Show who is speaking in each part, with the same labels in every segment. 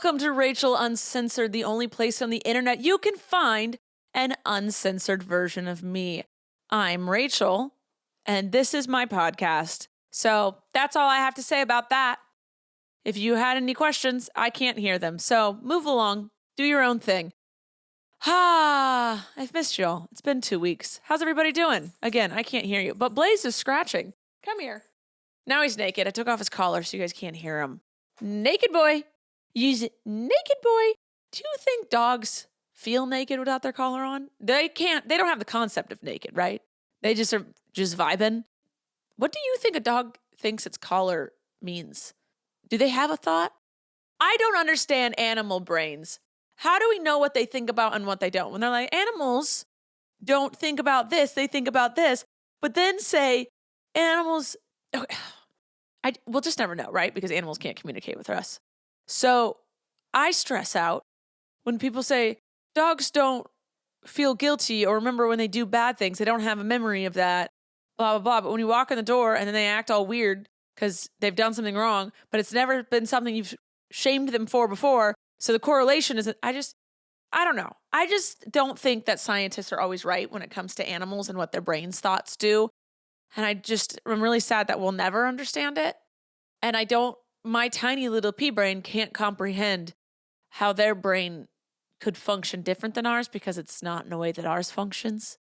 Speaker 1: Welcome to Rachel Uncensored, the only place on the internet you can find an uncensored version of me. I'm Rachel, and this is my podcast. So that's all I have to say about that. If you had any questions, I can't hear them. So move along, do your own thing. I've missed y'all. It's been 2 weeks. How's everybody doing? Again, I can't hear you, but Blaze is scratching. Come here. Now he's naked. I took off his collar so you guys can't hear him. Naked boy. Use it. Naked boy. Do you think dogs feel naked without their collar on? They can't. They don't have the concept of naked, right? They just are just vibing. What do you think a dog thinks its collar means? Do they have a thought? I don't understand animal brains. How do we know what they think about and what they don't? When they're like, animals don't think about this, they think about this, but then say animals, okay, we'll just never know, right? Because animals can't communicate with us. So I stress out when people say dogs don't feel guilty or remember when they do bad things. They don't have a memory of that, blah, blah, blah. But when you walk in the door and then they act all weird because they've done something wrong, but it's never been something you've shamed them for before. So the correlation isn't, I don't know. I just don't think that scientists are always right when it comes to animals and what their brains' thoughts do. And I'm really sad that we'll never understand it. And my tiny little pea brain can't comprehend how their brain could function different than ours because it's not in a way that ours functions.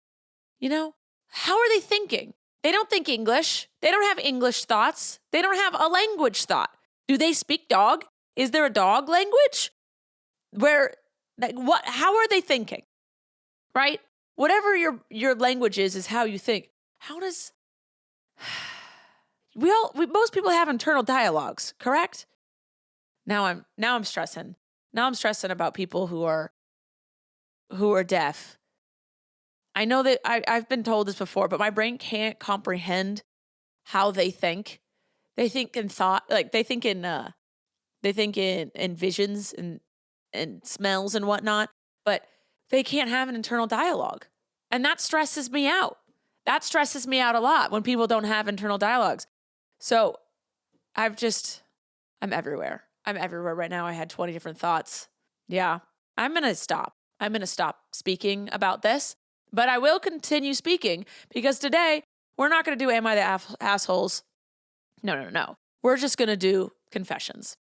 Speaker 1: You know, how are they thinking? They don't think English. They don't have English thoughts. They don't have a language thought. Do they speak dog? Is there a dog language? How are they thinking? Right? Whatever your language is how you think. How does most people have internal dialogues, correct? Now I'm stressing. Now I'm stressing about people who are deaf. I know that I've been told this before, but my brain can't comprehend how they think. They think in thought, like they think in visions and smells and whatnot, but they can't have an internal dialogue. And that stresses me out. That stresses me out a lot when people don't have internal dialogues. So I'm everywhere. I'm everywhere right now. I had 20 different thoughts. Yeah, I'm going to stop. I'm going to stop speaking about this, but I will continue speaking because today we're not going to do Am I the Assholes? No. We're just going to do confessions.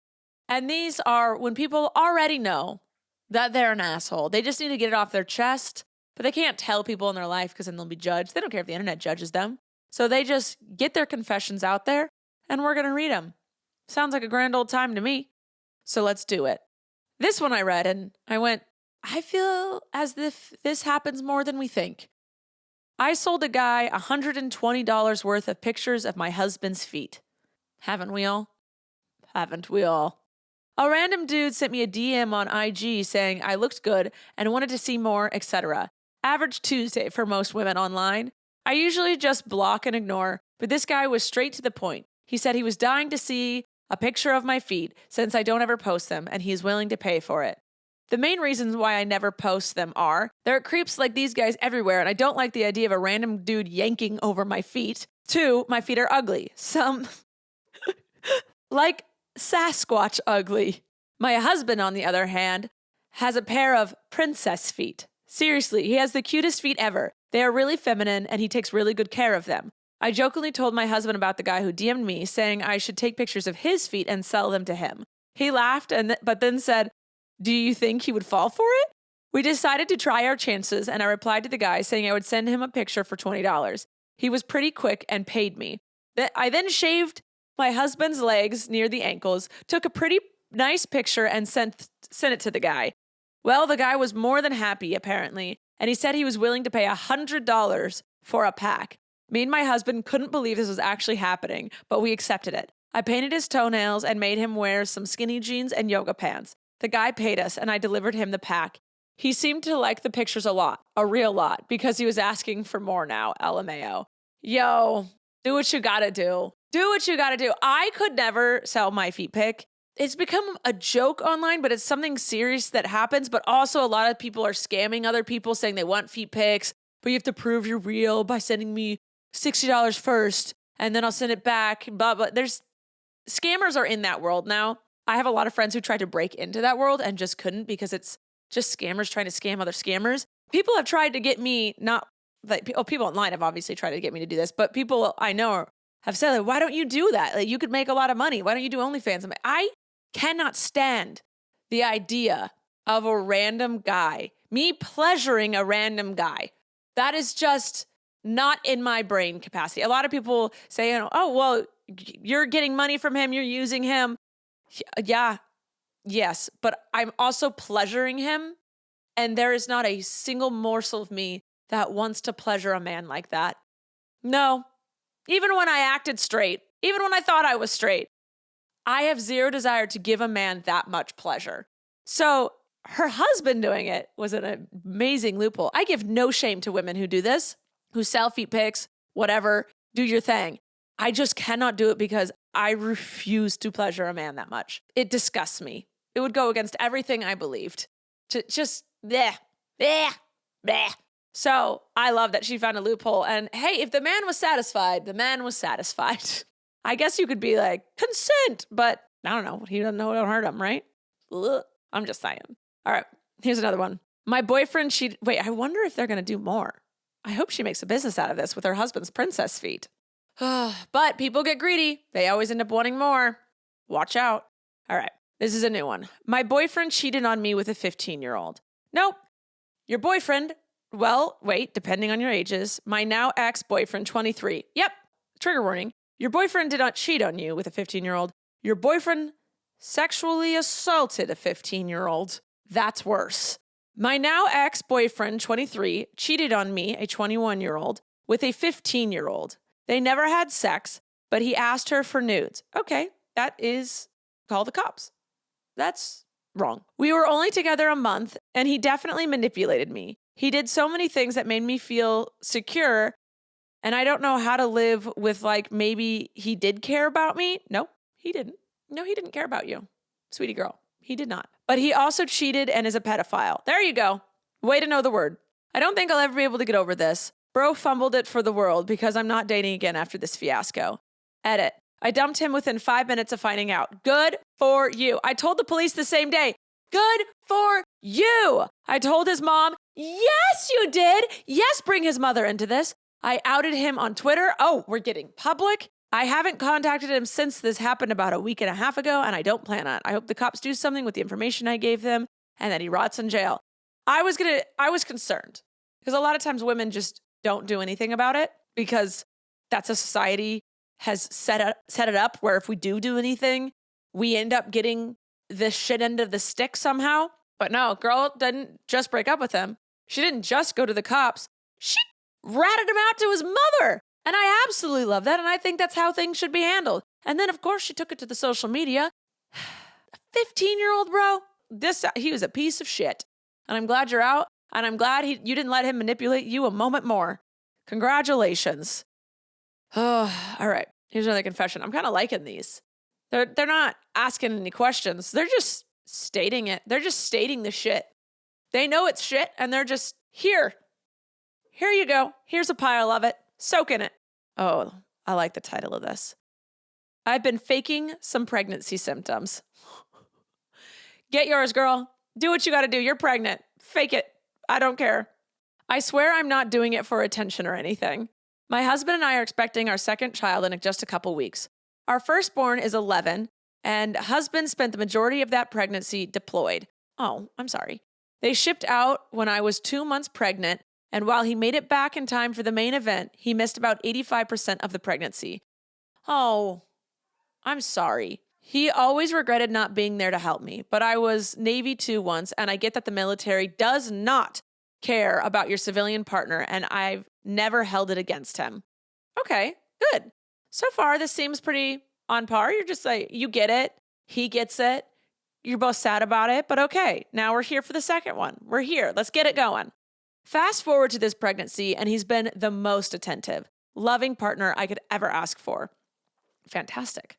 Speaker 1: And these are when people already know that they're an asshole. They just need to get it off their chest, but they can't tell people in their life because then they'll be judged. They don't care if the internet judges them. So they just get their confessions out there and we're going to read them. Sounds like a grand old time to me. So let's do it. This one I read and I went, I feel as if this happens more than we think. I sold a guy $120 worth of pictures of my husband's feet. Haven't we all? Haven't we all? A random dude sent me a DM on IG saying I looked good and wanted to see more, etc. Average Tuesday for most women online. I usually just block and ignore, but this guy was straight to the point. He said he was dying to see a picture of my feet since I don't ever post them and he's willing to pay for it. The main reasons why I never post them are there are creeps like these guys everywhere and I don't like the idea of a random dude yanking over my feet. 2, my feet are ugly. Some like Sasquatch ugly. My husband, on the other hand, has a pair of princess feet. Seriously, he has the cutest feet ever. They are really feminine and he takes really good care of them. I jokingly told my husband about the guy who DM'd me saying I should take pictures of his feet and sell them to him. He laughed but then said, "Do you think he would fall for it?" We decided to try our chances and I replied to the guy saying I would send him a picture for $20. He was pretty quick and paid me. I then shaved my husband's legs near the ankles, took a pretty nice picture and sent it to the guy. Well, the guy was more than happy, apparently, and he said he was willing to pay $100 for a pack. Me and my husband couldn't believe this was actually happening, but we accepted it. I painted his toenails and made him wear some skinny jeans and yoga pants. The guy paid us, and I delivered him the pack. He seemed to like the pictures a real lot, because he was asking for more now, LMAO. Yo, do what you gotta do. Do what you gotta do. I could never sell my feet pic. It's become a joke online, but it's something serious that happens. But also a lot of people are scamming other people saying they want feet pics, but you have to prove you're real by sending me $60 first, and then I'll send it back. Blah, blah. Scammers are in that world now. I have a lot of friends who tried to break into that world and just couldn't because it's just scammers trying to scam other scammers. People have tried to get me, not like, people online have obviously tried to get me to do this, but people I know have said, like, why don't you do that? Like, you could make a lot of money. Why don't you do OnlyFans? I cannot stand the idea of a random guy, me pleasuring a random guy. That is just not in my brain capacity. A lot of people say, oh, well, you're getting money from him. You're using him. Yeah, yes, but I'm also pleasuring him. And there is not a single morsel of me that wants to pleasure a man like that. No, even when I acted straight, even when I thought I was straight, I have zero desire to give a man that much pleasure. So her husband doing it was an amazing loophole. I give no shame to women who do this, who sell feet pics, whatever, do your thing. I just cannot do it because I refuse to pleasure a man that much. It disgusts me. It would go against everything I believed. To just, bleh, bleh, bleh. So I love that she found a loophole. And hey, if the man was satisfied, the man was satisfied. I guess you could be like, consent, but I don't know. He doesn't know it'll hurt him, right? Ugh. I'm just saying. All right, here's another one. My boyfriend cheated. Wait, I wonder if they're going to do more. I hope she makes a business out of this with her husband's princess feet. But people get greedy. They always end up wanting more. Watch out. All right, this is a new one. My boyfriend cheated on me with a 15-year-old. Nope. Your boyfriend, well, wait, depending on your ages. My now ex-boyfriend, 23. Yep, trigger warning. Your boyfriend did not cheat on you with a 15-year-old. Your boyfriend sexually assaulted a 15-year-old. That's worse. My now ex-boyfriend, 23, cheated on me, a 21-year-old, with a 15-year-old. They never had sex, but he asked her for nudes. Okay, that is call the cops. That's wrong. We were only together a month, and he definitely manipulated me. He did so many things that made me feel secure, and I don't know how to live with, like, maybe he did care about me. No, he didn't. No, he didn't care about you, sweetie girl. He did not. But he also cheated and is a pedophile. There you go. Way to know the word. I don't think I'll ever be able to get over this. Bro fumbled it for the world because I'm not dating again after this fiasco. Edit. I dumped him within 5 minutes of finding out. Good for you. I told the police the same day. Good for you. I told his mom. Yes, you did. Yes, bring his mother into this. I outed him on Twitter. Oh, we're getting public. I haven't contacted him since this happened about a week and a half ago, and I don't plan on it. I hope the cops do something with the information I gave them and that he rots in jail. I was concerned because a lot of times women just don't do anything about it because that's a society has set it up where if we do anything, we end up getting the shit end of the stick somehow. But no, girl didn't just break up with him. She didn't just go to the cops. She ratted him out to his mother. And I absolutely love that. And I think that's how things should be handled. And then, of course, she took it to the social media. A 15-year-old, bro. He was a piece of shit. And I'm glad you're out. And I'm glad you didn't let him manipulate you a moment more. Congratulations. Oh, all right. Here's another confession. I'm kind of liking these. They're not asking any questions. They're just stating it. They're just stating the shit. They know it's shit. And they're just, here you go. Here's a pile of it. Soak in it. Oh, I like the title of this. I've been faking some pregnancy symptoms. Get yours, girl. Do what you got to do. You're pregnant. Fake it. I don't care. I swear I'm not doing it for attention or anything. My husband and I are expecting our second child in just a couple weeks. Our firstborn is 11, and husband spent the majority of that pregnancy deployed. Oh, I'm sorry. They shipped out when I was 2 months pregnant, and while he made it back in time for the main event, he missed about 85% of the pregnancy. Oh, I'm sorry. He always regretted not being there to help me, but I was Navy 2 once, and I get that the military does not care about your civilian partner, and I've never held it against him. Okay, good. So far, this seems pretty on par. You're just like, you get it. He gets it. You're both sad about it, but okay. Now we're here for the second one. We're here. Let's get it going. Fast forward to this pregnancy, and he's been the most attentive, loving partner I could ever ask for. Fantastic.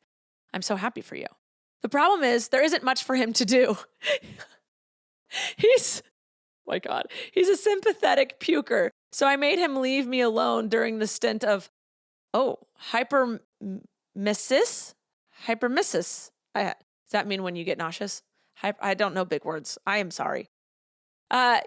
Speaker 1: I'm so happy for you. The problem is there isn't much for him to do. He's a sympathetic puker. So I made him leave me alone during the stint of, hypermesis. Does that mean when you get nauseous? I don't know big words. I am sorry.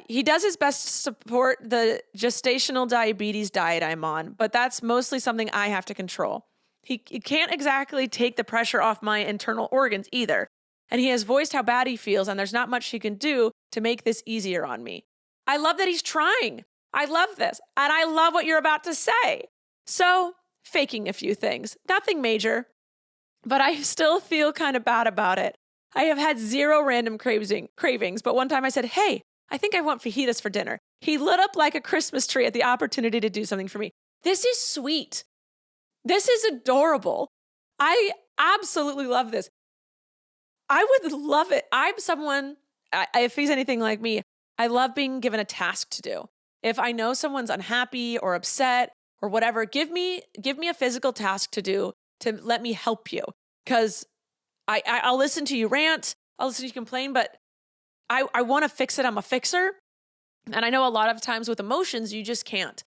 Speaker 1: He does his best to support the gestational diabetes diet I'm on, but that's mostly something I have to control. He can't exactly take the pressure off my internal organs either. And he has voiced how bad he feels, and there's not much he can do to make this easier on me. I love that he's trying. I love this. And I love what you're about to say. So, faking a few things. Nothing major, but I still feel kind of bad about it. I have had zero random cravings, but one time I said, hey, I think I want fajitas for dinner. He lit up like a Christmas tree at the opportunity to do something for me. This is sweet. This is adorable. I absolutely love this. I would love it. I'm someone, if he's anything like me, I love being given a task to do. If I know someone's unhappy or upset or whatever, give me a physical task to do to let me help you. Because I'll listen to you rant, I'll listen to you complain, but I want to fix it. I'm a fixer. And I know a lot of times with emotions, you just can't.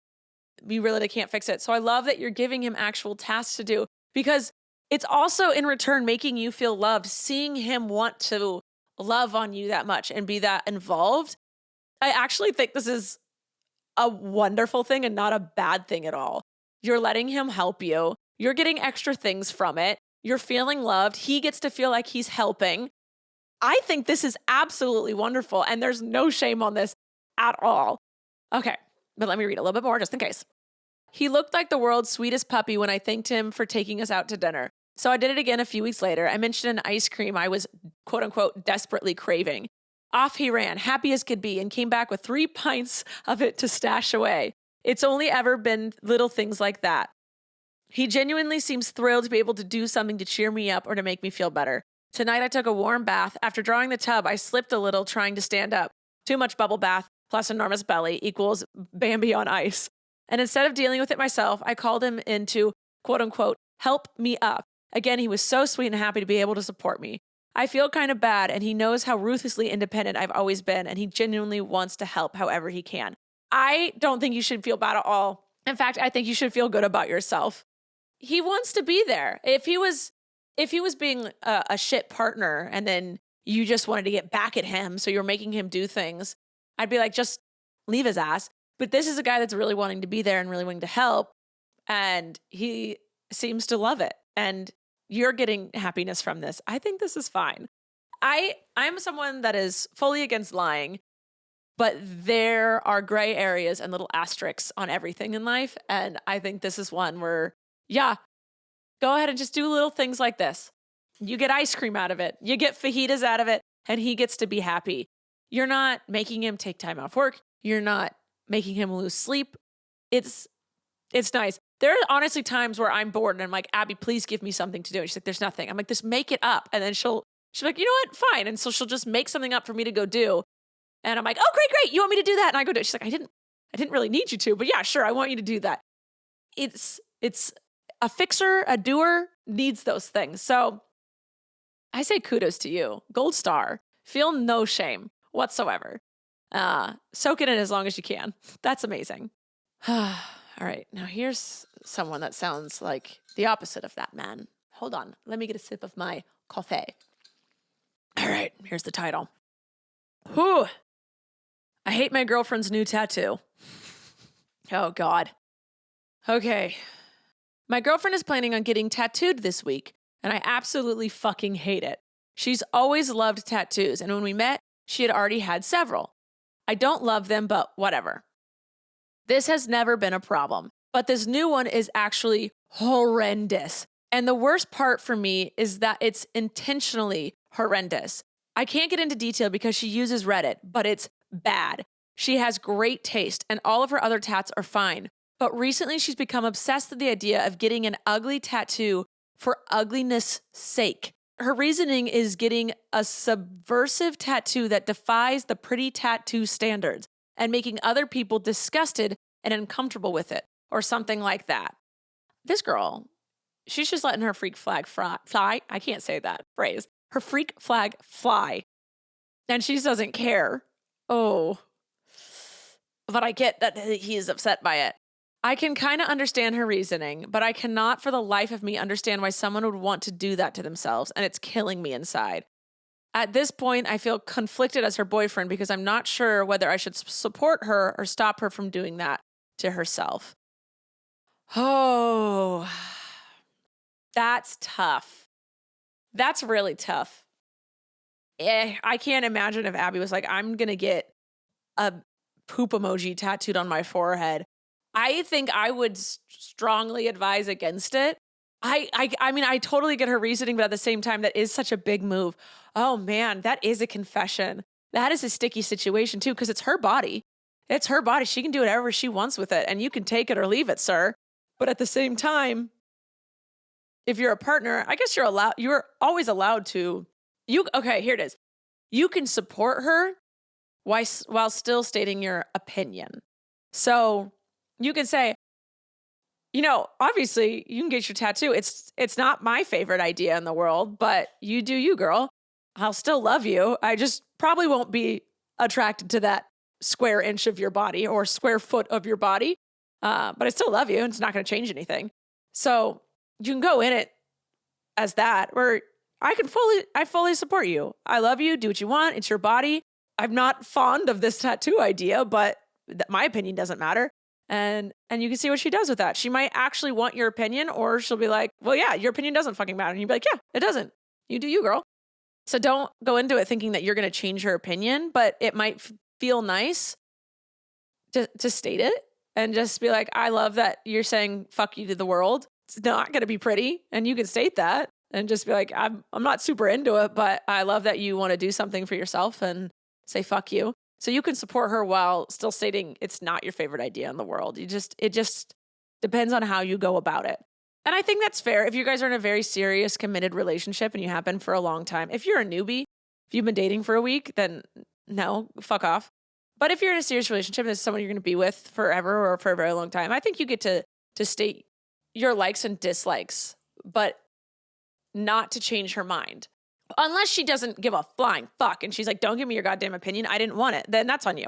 Speaker 1: You really can't fix it. So I love that you're giving him actual tasks to do, because it's also in return making you feel loved, seeing him want to love on you that much and be that involved. I actually think this is a wonderful thing and not a bad thing at all. You're letting him help you. You're getting extra things from it. You're feeling loved. He gets to feel like he's helping. I think this is absolutely wonderful, and there's no shame on this at all. Okay, but let me read a little bit more just in case. He looked like the world's sweetest puppy when I thanked him for taking us out to dinner. So I did it again a few weeks later. I mentioned an ice cream I was, quote unquote, desperately craving. Off he ran, happy as could be, and came back with 3 pints of it to stash away. It's only ever been little things like that. He genuinely seems thrilled to be able to do something to cheer me up or to make me feel better. Tonight I took a warm bath. After drawing the tub, I slipped a little trying to stand up. Too much bubble bath plus enormous belly equals Bambi on ice. And instead of dealing with it myself, I called him in to, quote unquote, help me up. Again, he was so sweet and happy to be able to support me. I feel kind of bad, and he knows how ruthlessly independent I've always been, and he genuinely wants to help however he can. I don't think you should feel bad at all. In fact, I think you should feel good about yourself. He wants to be there. If he was being a shit partner and then you just wanted to get back at him, so you're making him do things, I'd be like, just leave his ass. But this is a guy that's really wanting to be there and really wanting to help, and he seems to love it. And you're getting happiness from this. I think this is fine. I'm someone that is fully against lying, but there are gray areas and little asterisks on everything in life. And I think this is one where, yeah, go ahead and just do little things like this. You get ice cream out of it. You get fajitas out of it, and he gets to be happy. You're not making him take time off work. You're not making him lose sleep. It's nice. There are honestly times where I'm bored and I'm like, Abby, please give me something to do. And she's like, there's nothing. I'm like, just make it up. And then she'll be like, you know what? Fine. And so she'll just make something up for me to go do. And I'm like, oh, great. You want me to do that? And I go do it. She's like, I didn't really need you to, but yeah, sure. I want you to do that. It's a fixer, a doer needs those things. So I say kudos to you. Gold star. Feel no shame whatsoever. Soak it in as long as you can. That's amazing. All right, now here's someone that sounds like the opposite of that man. Hold on, let me get a sip of my coffee. All right, here's the title. Whew. I hate my girlfriend's new tattoo. Oh, God. Okay. My girlfriend is planning on getting tattooed this week, and I absolutely fucking hate it. She's always loved tattoos, and when we met, she had already had several. I don't love them, but whatever. This has never been a problem, but this new one is actually horrendous. And the worst part for me is that it's intentionally horrendous. I can't get into detail because she uses Reddit, but it's bad. She has great taste, and all of her other tats are fine. But recently she's become obsessed with the idea of getting an ugly tattoo for ugliness' sake. Her reasoning is getting a subversive tattoo that defies the pretty tattoo standards and making other people disgusted and uncomfortable with it, or something like that. This girl, she's just letting her freak flag fly. I can't say that phrase. Her freak flag fly. And she doesn't care. Oh. But I get that he is upset by it. I can kind of understand her reasoning, but I cannot for the life of me understand why someone would want to do that to themselves, and it's killing me inside. At this point, I feel conflicted as her boyfriend because I'm not sure whether I should support her or stop her from doing that to herself. Oh, that's tough. That's really tough. I can't imagine if Abby was like, I'm going to get a poop emoji tattooed on my forehead. I think I would strongly advise against it. I mean, I totally get her reasoning, but at the same time, that is such a big move. Oh man, that is a confession. That is a sticky situation too, because it's her body. It's her body. She can do whatever she wants with it, and you can take it or leave it, sir. But at the same time, if you're a partner, I guess you're always allowed to, okay, here it is. You can support her while still stating your opinion. So you can say, obviously you can get your tattoo. It's not my favorite idea in the world, but you do you, girl. I'll still love you. I just probably won't be attracted to that square inch of your body or square foot of your body. But I still love you, and it's not going to change anything. So you can go in it as that, where I fully support you. I love you. Do what you want. It's your body. I'm not fond of this tattoo idea, but my opinion doesn't matter. And you can see what she does with that. She might actually want your opinion, or she'll be like, well, yeah, your opinion doesn't fucking matter. And you'd be like, yeah, it doesn't. You do you, girl. So don't go into it thinking that you're going to change her opinion, but it might feel nice to state it and just be like, I love that you're saying fuck you to the world. It's not going to be pretty. And you can state that and just be like, I'm not super into it, but I love that you want to do something for yourself and say fuck you. So you can support her while still stating it's not your favorite idea in the world. It just depends on how you go about it. And I think that's fair. If you guys are in a very serious, committed relationship and you have been for a long time, if you're a newbie, if you've been dating for a week, then no, fuck off. But if you're in a serious relationship and there's someone you're going to be with forever or for a very long time, I think you get to state your likes and dislikes, but not to change her mind. Unless she doesn't give a flying fuck and she's like, don't give me your goddamn opinion. I didn't want it. Then that's on you.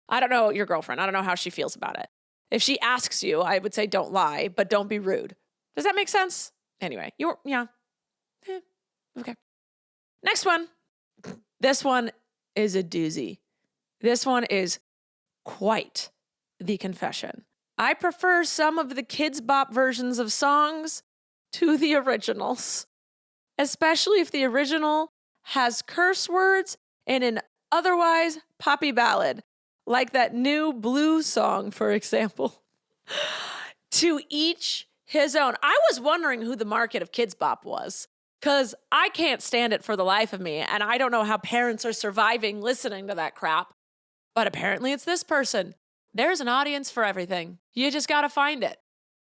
Speaker 1: I don't know your girlfriend. I don't know how she feels about it. If she asks you, I would say don't lie, but don't be rude. Does that make sense? Anyway, okay. Next one. This one is a doozy. This one is quite the confession. I prefer some of the Kids Bop versions of songs to the originals, especially if the original has curse words and an otherwise poppy ballad, like that new Blue song, for example. To each his own. I was wondering who the market of Kids Bop was, because I can't stand it for the life of me, and I don't know how parents are surviving listening to that crap, but apparently it's this person. There's an audience for everything. You just got to find it.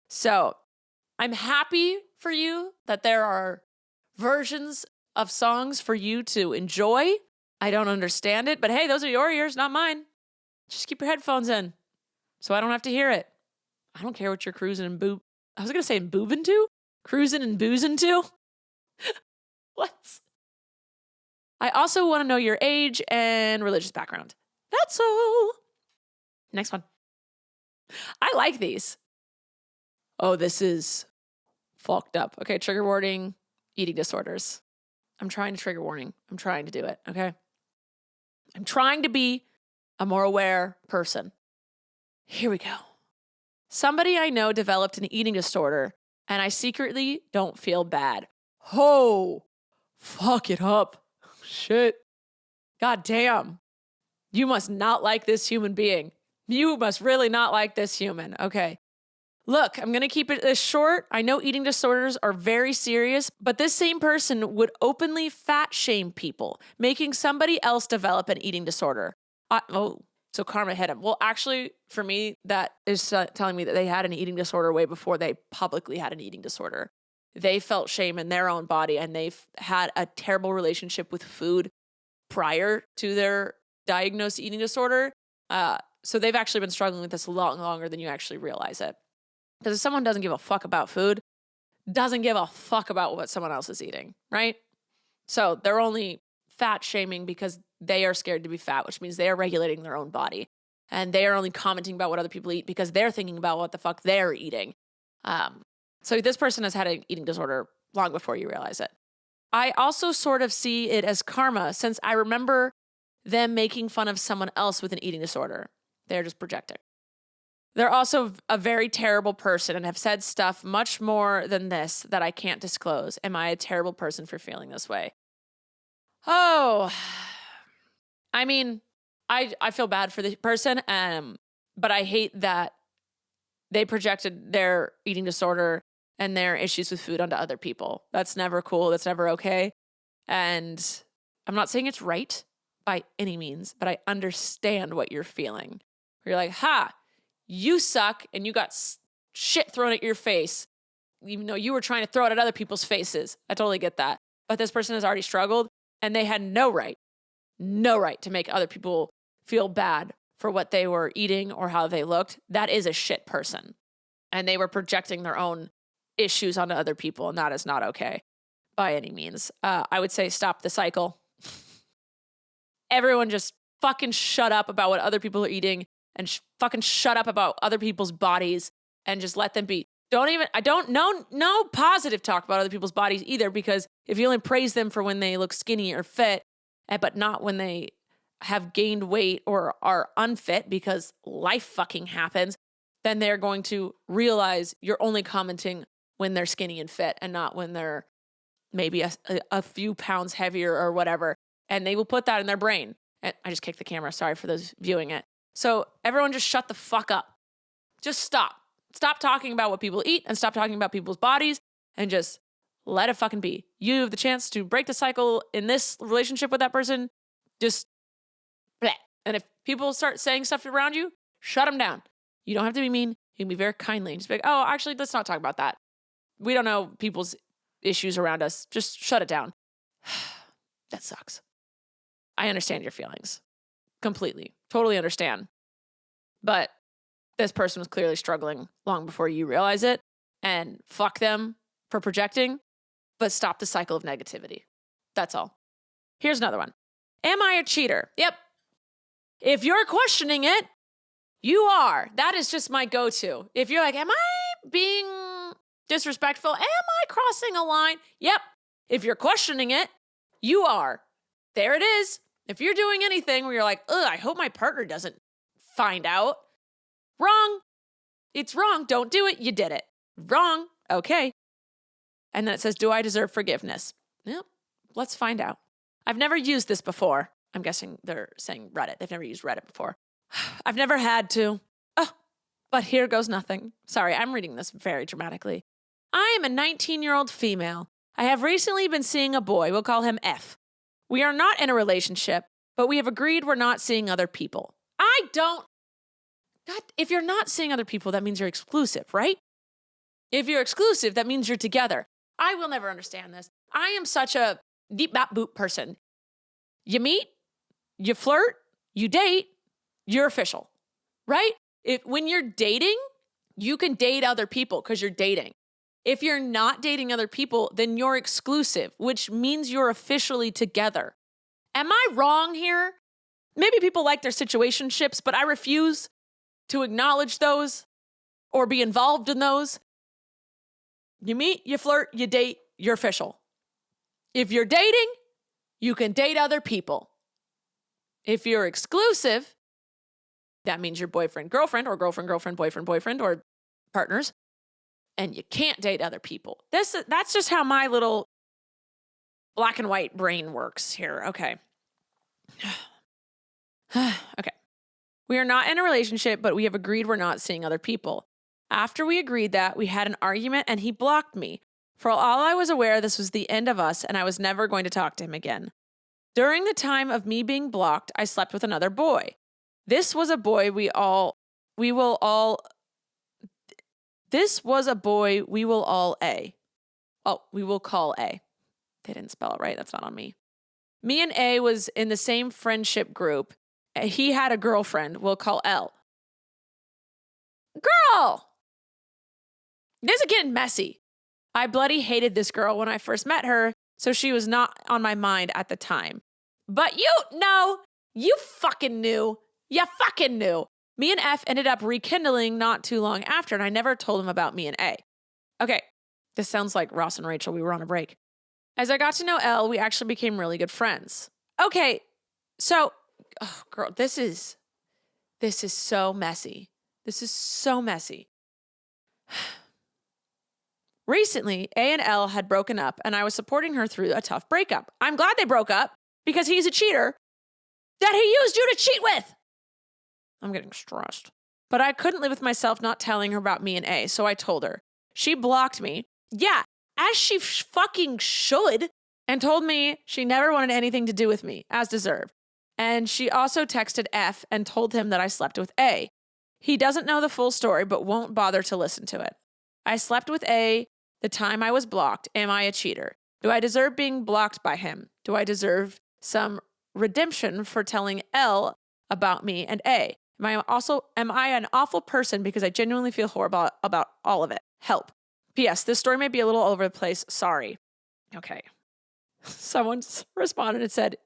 Speaker 1: So I'm happy for you that there are versions of songs for you to enjoy. I don't understand it, but hey, those are your ears, not mine. Just keep your headphones in so I don't have to hear it. I don't care what you're cruising and I was going to say boobing to? Cruising and boozing to? What? I also want to know your age and religious background. That's all. Next one. I like these. Oh, this is fucked up. Okay, trigger warning, eating disorders. I'm trying to trigger warning. I'm trying to do it, okay? I'm trying to be a more aware person. Here we go. Somebody I know developed an eating disorder, and I secretly don't feel bad. Oh, fuck it up. Shit. God damn. You must not like this human being. You must really not like this human. Okay. Look, I'm going to keep it short. I know eating disorders are very serious, but this same person would openly fat shame people, making somebody else develop an eating disorder. So karma hit him. Well, actually, for me, that is telling me that they had an eating disorder way before they publicly had an eating disorder. They felt shame in their own body, and they've had a terrible relationship with food prior to their diagnosed eating disorder. So they've actually been struggling with this a lot longer than you actually realize it. Because if someone doesn't give a fuck about food, doesn't give a fuck about what someone else is eating, right? So they're only fat shaming because they are scared to be fat, which means they are regulating their own body. and they are only commenting about what other people eat because they're thinking about what the fuck they're eating. So this person has had an eating disorder long before you realize it. I also sort of see it as karma, since I remember them making fun of someone else with an eating disorder. They're just projecting. They're also a very terrible person and have said stuff much more than this that I can't disclose. Am I a terrible person for feeling this way? Oh, I mean, I feel bad for the person, but I hate that they projected their eating disorder and their issues with food onto other people. That's never cool. That's never okay. And I'm not saying it's right by any means, but I understand what you're feeling. You're like, you suck and you got shit thrown at your face, even though you were trying to throw it at other people's faces. I totally get that. But this person has already struggled and they had no right to make other people feel bad for what they were eating or how they looked. That is a shit person. And they were projecting their own issues onto other people, and that is not okay by any means. I would say stop the cycle. Everyone just fucking shut up about what other people are eating and fucking shut up about other people's bodies and just let them be. No positive talk about other people's bodies either, because if you only praise them for when they look skinny or fit, but not when they have gained weight or are unfit because life fucking happens, then they're going to realize you're only commenting when they're skinny and fit and not when they're maybe a few pounds heavier or whatever. And they will put that in their brain. And I just kicked the camera. Sorry for those viewing it. So everyone just shut the fuck up. Just stop. Stop talking about what people eat and stop talking about people's bodies and just let it fucking be. You have the chance to break the cycle in this relationship with that person. Just bleh. And if people start saying stuff around you, shut them down. You don't have to be mean. You can be very kindly and just be like, oh, actually, let's not talk about that. We don't know people's issues around us. Just shut it down. That sucks. I understand your feelings. Completely. Totally understand. But this person was clearly struggling long before you realize it. And fuck them for projecting. But stop the cycle of negativity. That's all. Here's another one. Am I a cheater? Yep. If you're questioning it, you are. That is just my go-to. If you're like, am I being disrespectful? Am I crossing a line? Yep. If you're questioning it, you are. There it is. If you're doing anything where you're like, ugh, I hope my partner doesn't find out. Wrong. It's wrong. Don't do it. You did it. Wrong. Okay. And then it says, do I deserve forgiveness? Yep. Let's find out. I've never used this before. I'm guessing they're saying Reddit. They've never used Reddit before. I've never had to. Oh, but here goes nothing. Sorry, I'm reading this very dramatically. I am a 19-year-old female. I have recently been seeing a boy. We'll call him F. We are not in a relationship, but we have agreed we're not seeing other people. God, if you're not seeing other people, that means you're exclusive, right? If you're exclusive, that means you're together. I will never understand this. I am such a deep bop boop person. You meet, you flirt, you date, you're official, right? When you're dating, you can date other people because you're dating. If you're not dating other people, then you're exclusive, which means you're officially together. Am I wrong here? Maybe people like their situationships, but I refuse to acknowledge those or be involved in those. You meet, you flirt, you date, you're official. If you're dating, you can date other people. If you're exclusive, that means you're boyfriend, girlfriend, or girlfriend, girlfriend, boyfriend, boyfriend, or partners, and you can't date other people. That's just how my little black and white brain works here. Okay. Okay. We are not in a relationship, but we have agreed we're not seeing other people. After we agreed that, we had an argument and he blocked me. For all I was aware, this was the end of us and I was never going to talk to him again. During the time of me being blocked, I slept with another boy. This was a boy we will all A. Oh, we will call A. They didn't spell it right. That's not on me. Me and A was in the same friendship group. He had a girlfriend. We'll call L. Girl! This is getting messy. I bloody hated this girl when I first met her, so she was not on my mind at the time. But you fucking knew. You fucking knew. Me and F ended up rekindling not too long after, and I never told him about me and A. Okay, this sounds like Ross and Rachel. We were on a break. As I got to know L, we actually became really good friends. Okay, so, oh, girl, this is so messy. This is so messy. Recently, A and L had broken up, and I was supporting her through a tough breakup. I'm glad they broke up because he's a cheater that he used you to cheat with. I'm getting stressed. But I couldn't live with myself not telling her about me and A, so I told her. She blocked me. Yeah, as she fucking should, and told me she never wanted anything to do with me, as deserved. And she also texted F and told him that I slept with A. He doesn't know the full story, but won't bother to listen to it. I slept with A the time I was blocked. Am I a cheater? Do I deserve being blocked by him? Do I deserve some redemption for telling L about me and A? Am I an awful person because I genuinely feel horrible about all of it? Help. P.S. This story may be a little over the place. Sorry. Okay. Someone responded and said,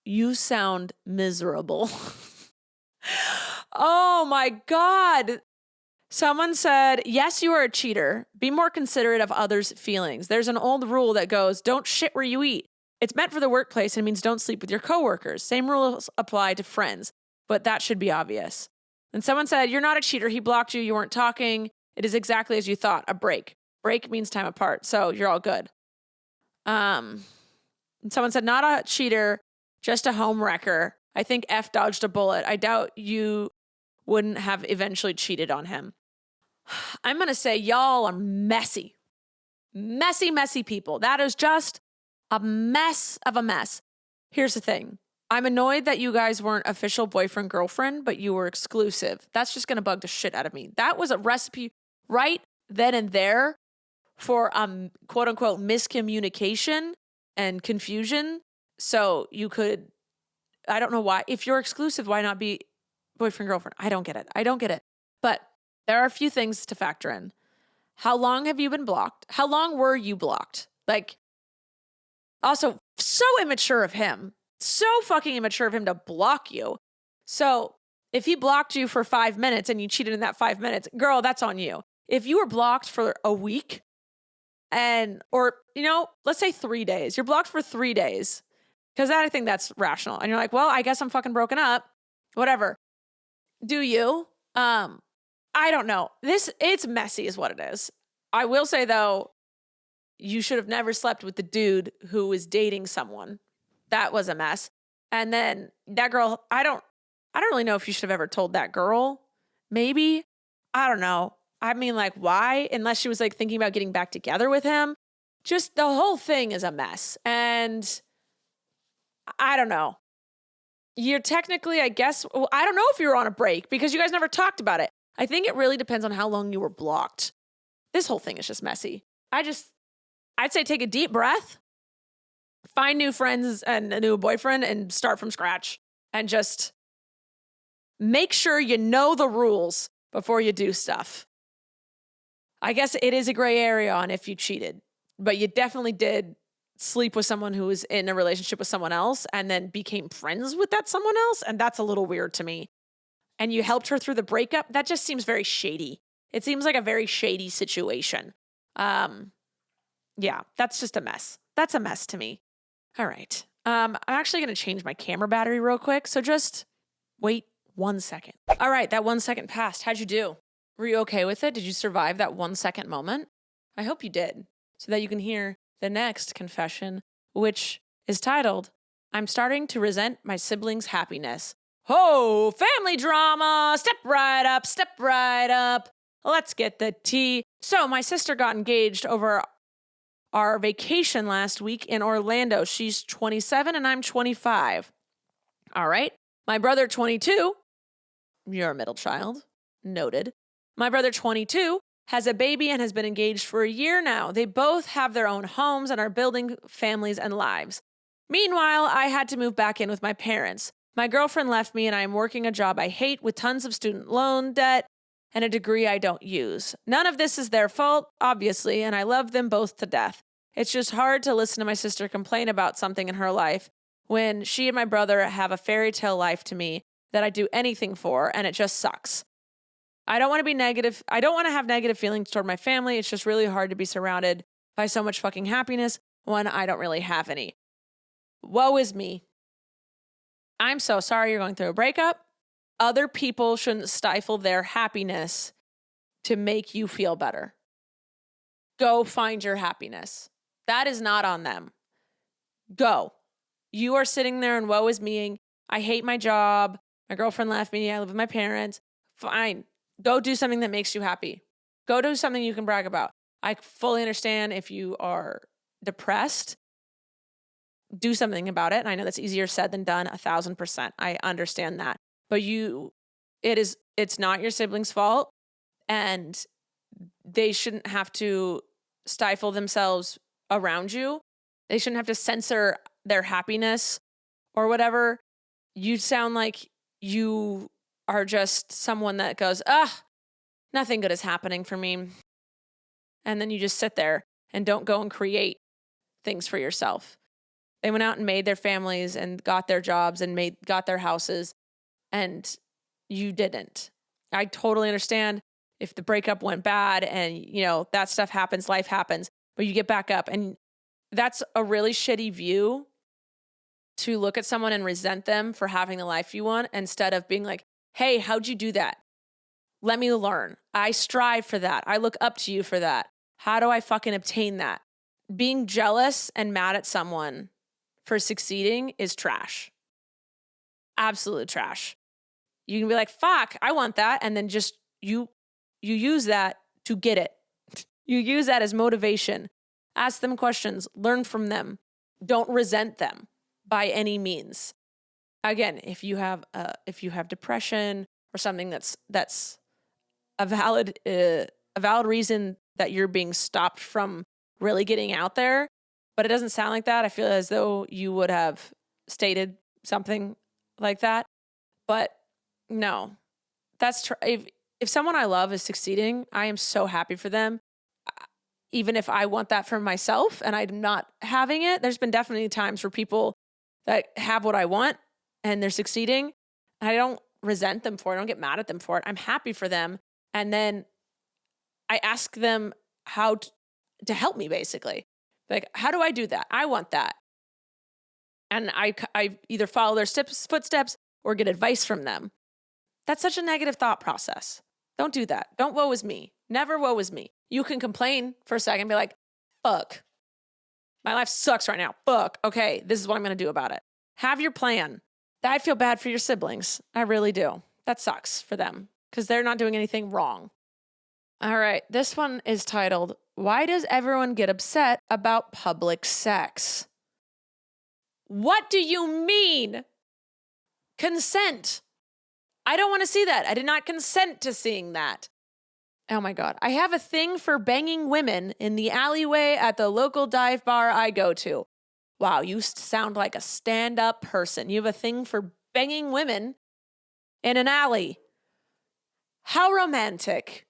Speaker 1: "You sound miserable." Oh my God. Someone said, "Yes, you are a cheater. Be more considerate of others' feelings. There's an old rule that goes, don't shit where you eat. It's meant for the workplace and means don't sleep with your coworkers. Same rules apply to friends, but that should be obvious." And someone said, "You're not a cheater. He blocked you. You weren't talking. It is exactly as you thought, a break. Break means time apart, so you're all good." And someone said, "Not a cheater, just a home wrecker. I think F dodged a bullet. I doubt you wouldn't have eventually cheated on him." I'm going to say y'all are messy. Messy, messy people. That is just a mess of a mess. Here's the thing. I'm annoyed that you guys weren't official boyfriend, girlfriend, but you were exclusive. That's just going to bug the shit out of me. That was a recipe right then and there for quote unquote miscommunication and confusion. So you could, I don't know why, if you're exclusive, why not be boyfriend, girlfriend? I don't get it. But there are a few things to factor in. How long have you been blocked? How long were you blocked? Like, also, so immature of him. So fucking immature of him to block you. So if he blocked you for 5 minutes and you cheated in that 5 minutes, girl, that's on you. If you were blocked for a week or let's say 3 days, you're blocked for 3 days because I think that's rational. And you're like, well, I guess I'm fucking broken up. Whatever. Do you? I don't know. It's messy is what it is. I will say though, you should have never slept with the dude who was dating someone. That was a mess. And then that girl, I don't really know if you should have ever told that girl. Maybe. I don't know. I mean, like, why? Unless she was like thinking about getting back together with him. Just the whole thing is a mess. And I don't know. You're technically, I guess, I don't know if you were on a break because you guys never talked about it. I think it really depends on how long you were blocked. This whole thing is just messy. I'd say take a deep breath, find new friends and a new boyfriend and start from scratch and just make sure you know the rules before you do stuff. I guess it is a gray area on if you cheated, but you definitely did sleep with someone who was in a relationship with someone else and then became friends with that someone else. And that's a little weird to me. And you helped her through the breakup. That just seems very shady. It seems like a very shady situation. Yeah, that's just a mess. That's a mess to me. All right. I'm actually going to change my camera battery real quick. So just wait 1 second. All right. That 1 second passed. How'd you do? Were you okay with it? Did you survive that 1 second moment? I hope you did. So that you can hear the next confession, which is titled, "I'm starting to resent my siblings' happiness." Oh, family drama. Step right up, step right up. Let's get the tea. So my sister got engaged over our vacation last week in Orlando. She's 27 and I'm 25. All right. My brother, 22. You're a middle child. Noted. My brother, 22, has a baby and has been engaged for a year now. They both have their own homes and are building families and lives. Meanwhile, I had to move back in with my parents. My girlfriend left me and I am working a job I hate with tons of student loan debt and a degree I don't use. None of this is their fault, obviously, and I love them both to death. It's just hard to listen to my sister complain about something in her life when she and my brother have a fairy tale life to me that I do anything for, and it just sucks. I don't want to be negative. I don't want to have negative feelings toward my family. It's just really hard to be surrounded by so much fucking happiness when I don't really have any. Woe is me. I'm so sorry you're going through a breakup. Other people shouldn't stifle their happiness to make you feel better. Go find your happiness. That is not on them. Go. You are sitting there and woe is me. I hate my job. My girlfriend left me. I live with my parents. Fine. Go do something that makes you happy. Go do something you can brag about. I fully understand if you are depressed, do something about it. And I know that's easier said than done, 1,000%. I understand that. But it's not your siblings' fault, and they shouldn't have to stifle themselves around you. They shouldn't have to censor their happiness or whatever. You sound like you are just someone that goes, nothing good is happening for me. And then you just sit there and don't go and create things for yourself. They went out and made their families and got their jobs and got their houses, and you didn't. I totally understand if the breakup went bad and, that stuff happens, life happens, but you get back up. And that's a really shitty view to look at someone and resent them for having the life you want, instead of being like, hey, how'd you do that? Let me learn. I strive for that. I look up to you for that. How do I fucking obtain that? Being jealous and mad at someone for succeeding is trash. Absolute trash. You can be like, fuck, I want that. And then just you use that to get it. You use that as motivation. Ask them questions, learn from them. Don't resent them by any means. Again, if you have depression or something that's a valid reason that you're being stopped from really getting out there, but it doesn't sound like that. I feel as though you would have stated something like that. But no, that's if someone I love is succeeding, I am so happy for them. Even if I want that for myself and I'm not having it, there's been definitely times for people that have what I want and they're succeeding. I don't resent them for it. I don't get mad at them for it. I'm happy for them. And then I ask them how to help me, basically. Like, how do I do that? I want that. And I either follow their footsteps or get advice from them. That's such a negative thought process. Don't do that. Don't woe is me. Never woe is me. You can complain for a second and be like, fuck. My life sucks right now. Fuck. Okay, this is what I'm going to do about it. Have your plan. I feel bad for your siblings. I really do. That sucks for them because they're not doing anything wrong. All right, this one is titled, Why Does Everyone Get Upset About Public Sex? What do you mean? Consent. I don't want to see that. I did not consent to seeing that. Oh my God. I have a thing for banging women in the alleyway at the local dive bar I go to. Wow, you sound like a stand-up person. You have a thing for banging women in an alley. How romantic.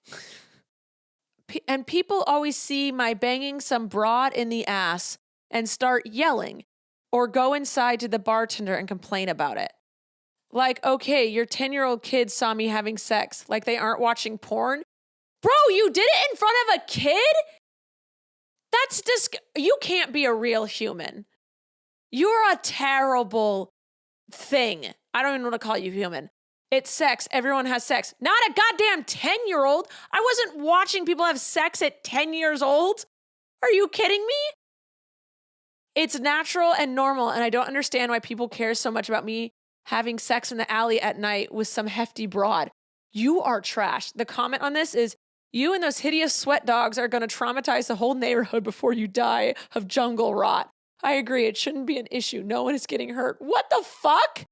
Speaker 1: And people always see my banging some broad in the ass and start yelling or go inside to the bartender and complain about it. Like, okay, your 10-year-old kids saw me having sex. Like they aren't watching porn. Bro, you did it in front of a kid? That's you can't be a real human. You're a terrible thing. I don't even want to call you human. It's sex. Everyone has sex. Not a goddamn 10-year-old. I wasn't watching people have sex at 10 years old. Are you kidding me? It's natural and normal, and I don't understand why people care so much about me having sex in the alley at night with some hefty broad. You are trash. The comment on this is, you and those hideous sweat dogs are going to traumatize the whole neighborhood before you die of jungle rot. I agree. It shouldn't be an issue. No one is getting hurt. What the fuck?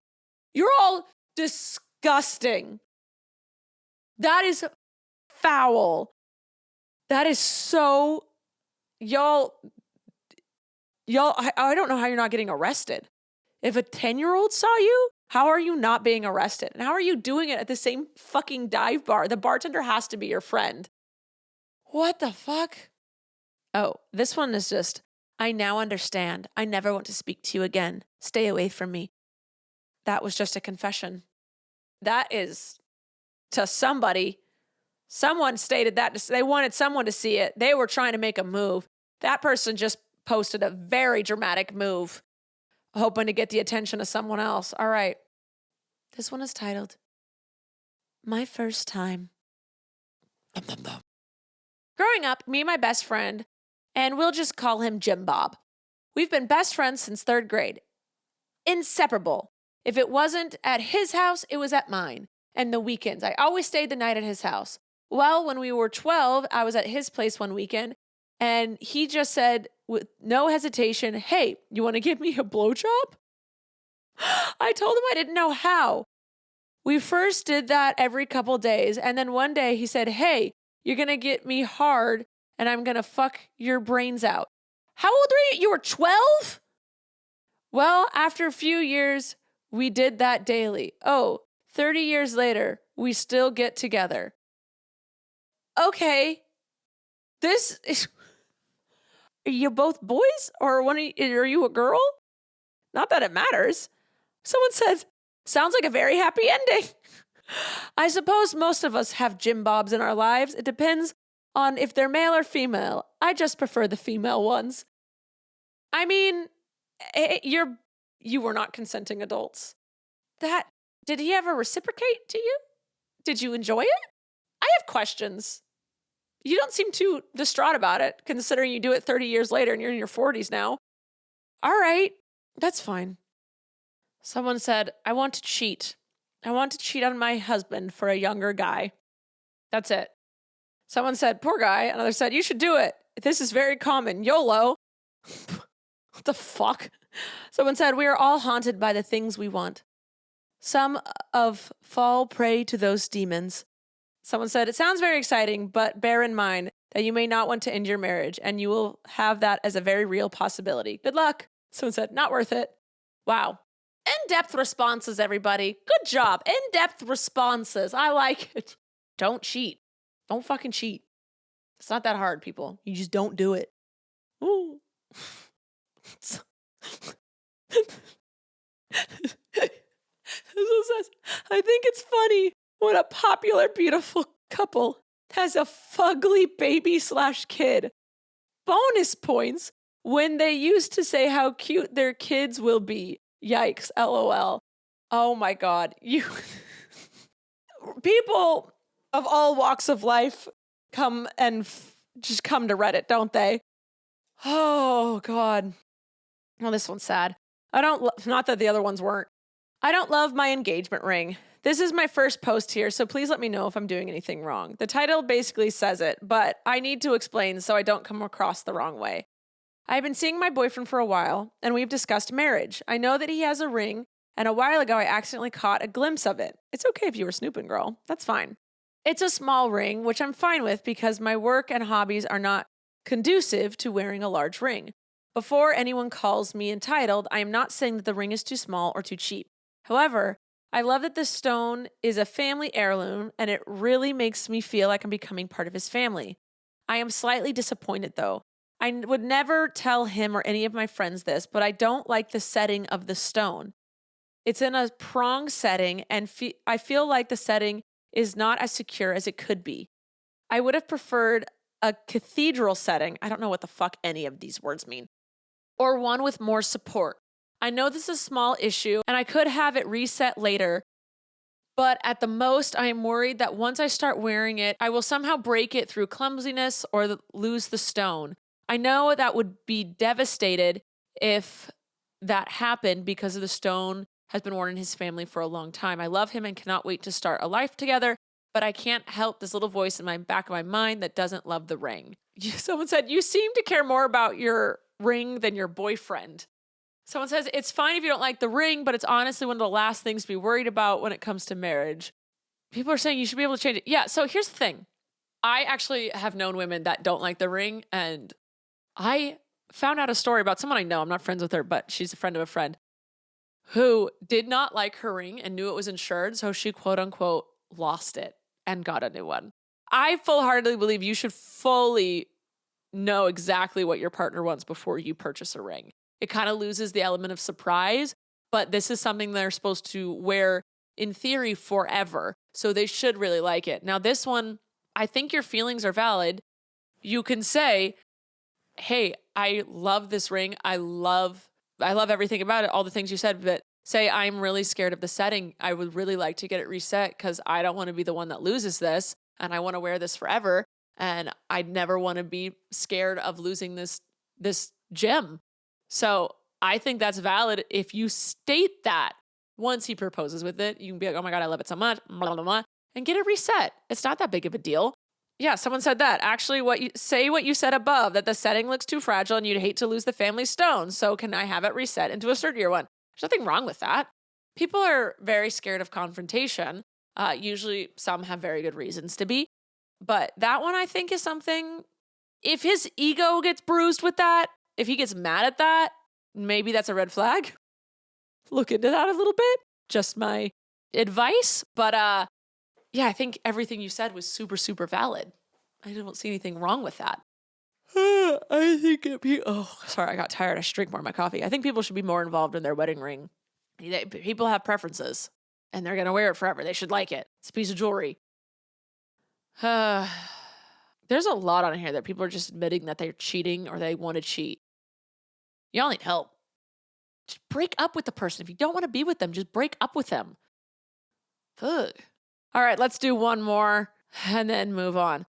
Speaker 1: You're all disgusting. That is foul. That is so... Y'all, I don't know how you're not getting arrested. If a 10-year-old saw you, how are you not being arrested? And how are you doing it at the same fucking dive bar? The bartender has to be your friend. What the fuck? Oh, this one is just, I now understand. I never want to speak to you again. Stay away from me. That was just a confession. That is to somebody. Someone stated that they wanted someone to see it. They were trying to make a move. That person just posted a very dramatic move, hoping to get the attention of someone else. All right. This one is titled, My First Time. Growing up, me and my best friend, and we'll just call him Jim Bob. We've been best friends since 3rd grade. Inseparable. If it wasn't at his house, it was at mine. And the weekends, I always stayed the night at his house. Well, when we were 12, I was at his place one weekend, and he just said with no hesitation, hey, you want to give me a blowjob? I told him I didn't know how. We first did that every couple days, and then one day he said, hey, you're going to get me hard, and I'm going to fuck your brains out. How old are you? You were 12? Well, after a few years, we did that daily. 30 years later, we still get together. Okay, this is... Are you both boys? Or are you a girl? Not that it matters. Someone says, sounds like a very happy ending. I suppose most of us have Jim Bobs in our lives. It depends on if they're male or female. I just prefer the female ones. I mean, you were not consenting adults. Did he ever reciprocate to you? Did you enjoy it? I have questions. You don't seem too distraught about it, considering you do it 30 years later and you're in your 40s now. All right, that's fine. Someone said, I want to cheat. I want to cheat on my husband for a younger guy. That's it. Someone said, poor guy. Another said, you should do it. This is very common. YOLO. What the fuck? Someone said, we are all haunted by the things we want. Some of fall prey to those demons. Someone said, it sounds very exciting, but bear in mind that you may not want to end your marriage, and you will have that as a very real possibility. Good luck. Someone said, not worth it. Wow. In-depth responses, everybody. Good job. In-depth responses. I like it. Don't cheat. Don't fucking cheat. It's not that hard, people. You just don't do it. Ooh. I think it's funny when a popular, beautiful couple has a fugly baby/kid. Bonus points when they used to say how cute their kids will be. Yikes, LOL. Oh my God. People of all walks of life come and just come to Reddit, don't they? Oh God. Well, this one's sad. Not that the other ones weren't. I don't love my engagement ring. This is my first post here, so please let me know if I'm doing anything wrong. The title basically says it, but I need to explain so I don't come across the wrong way. I've been seeing my boyfriend for a while, and we've discussed marriage. I know that he has a ring, and a while ago I accidentally caught a glimpse of it. It's okay if you were snooping, girl. That's fine. It's a small ring, which I'm fine with because my work and hobbies are not conducive to wearing a large ring. Before anyone calls me entitled, I am not saying that the ring is too small or too cheap. However, I love that this stone is a family heirloom, and it really makes me feel like I'm becoming part of his family. I am slightly disappointed, though. I would never tell him or any of my friends this, but I don't like the setting of the stone. It's in a prong setting, and I feel like the setting is not as secure as it could be. I would have preferred a cathedral setting. I don't know what the fuck any of these words mean. Or one with more support. I know this is a small issue, and I could have it reset later, but at the most, I am worried that once I start wearing it, I will somehow break it through clumsiness or lose the stone. I know that would be devastated if that happened because the stone has been worn in his family for a long time. I love him and cannot wait to start a life together, but I can't help this little voice in my back of my mind that doesn't love the ring. Someone said, you seem to care more about your ring than your boyfriend. Someone says, it's fine if you don't like the ring, but it's honestly one of the last things to be worried about when it comes to marriage. People are saying you should be able to change it. Yeah, so here's the thing. I actually have known women that don't like the ring, and I found out a story about someone I know. I'm not friends with her, but she's a friend of a friend who did not like her ring and knew it was insured, so she quote unquote lost it and got a new one. I full-heartedly believe you should fully know exactly what your partner wants before you purchase a ring. It kind of loses the element of surprise, but this is something they're supposed to wear in theory forever. So they should really like it. Now this one, I think your feelings are valid. You can say, hey, I love this ring. I love everything about it, all the things you said, but say I'm really scared of the setting. I would really like to get it reset because I don't want to be the one that loses this, and I want to wear this forever, and I'd never want to be scared of losing this gem. So I think that's valid if you state that. Once he proposes with it, you can be like, oh my God, I love it so much, blah, blah, blah, and get it reset. It's not that big of a deal. Yeah, someone said that. Actually, what you said above, that the setting looks too fragile and you'd hate to lose the family stone. So can I have it reset into a sturdier one? There's nothing wrong with that. People are very scared of confrontation. Usually some have very good reasons to be. But that one I think is something, if his ego gets bruised with that, if he gets mad at that, maybe that's a red flag. Look into that a little bit. Just my advice. But yeah, I think everything you said was super, super valid. I don't see anything wrong with that. I think sorry, I got tired. I should drink more of my coffee. I think people should be more involved in their wedding ring. People have preferences, and they're going to wear it forever. They should like it. It's a piece of jewelry. There's a lot on here that people are just admitting that they're cheating or they want to cheat. Y'all need help. Just break up with the person. If you don't want to be with them, just break up with them. Ugh. All right, let's do one more and then move on.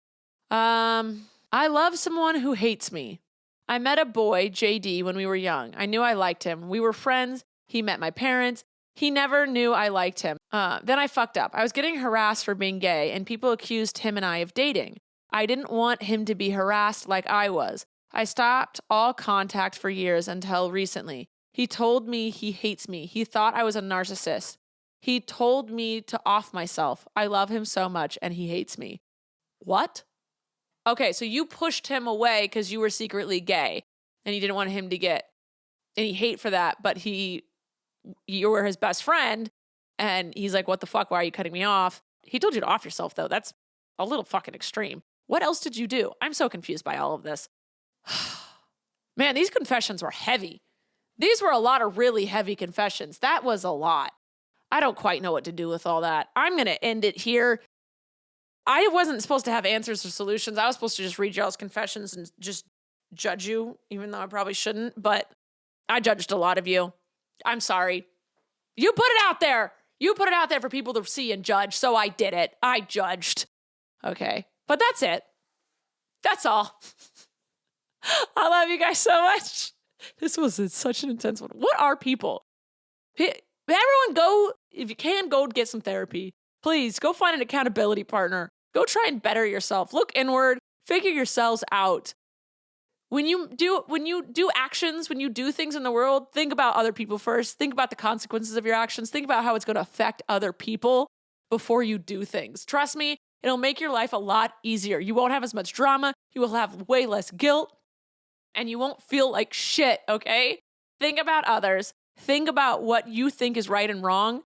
Speaker 1: I love someone who hates me. I met a boy, JD, when we were young. I knew I liked him. We were friends. He met my parents. He never knew I liked him. Then I fucked up. I was getting harassed for being gay, and people accused him and I of dating. I didn't want him to be harassed like I was. I stopped all contact for years until recently. He told me he hates me. He thought I was a narcissist. He told me to off myself. I love him so much, and he hates me. What? Okay, so you pushed him away because you were secretly gay, and you didn't want him to get any hate for that, but you were his best friend, and he's like, what the fuck? Why are you cutting me off? He told you to off yourself, though. That's a little fucking extreme. What else did you do? I'm so confused by all of this. Man, these confessions were heavy. These were a lot of really heavy confessions. That was a lot. I don't quite know what to do with all that. I'm going to end it here. I wasn't supposed to have answers or solutions. I was supposed to just read y'all's confessions and just judge you, even though I probably shouldn't. But I judged a lot of you. I'm sorry. You put it out there. You put it out there for people to see and judge. So I did it. I judged. Okay. But that's it. That's all. I love you guys so much. This was such an intense one. What are people? Everyone go, if you can, go get some therapy. Please, go find an accountability partner. Go try and better yourself. Look inward. Figure yourselves out. When you do actions, when you do things in the world, think about other people first. Think about the consequences of your actions. Think about how it's going to affect other people before you do things. Trust me, it'll make your life a lot easier. You won't have as much drama. You will have way less guilt. And you won't feel like shit, okay? Think about others. Think about what you think is right and wrong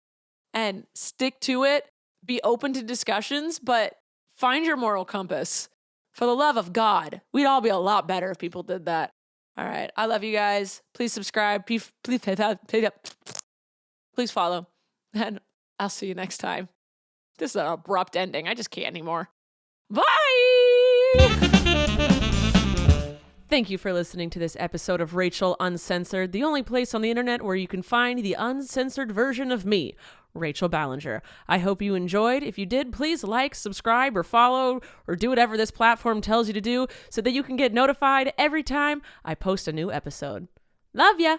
Speaker 1: and stick to it. Be open to discussions, but find your moral compass. For the love of God, we'd all be a lot better if people did that. All right. I love you guys. Please subscribe. Please follow. And I'll see you next time. This is an abrupt ending. I just can't anymore. Bye! Thank you for listening to this episode of Rachel Uncensored, the only place on the internet where you can find the uncensored version of me, Rachel Ballinger. I hope you enjoyed. If you did, please like, subscribe, or follow, or do whatever this platform tells you to do so that you can get notified every time I post a new episode. Love ya!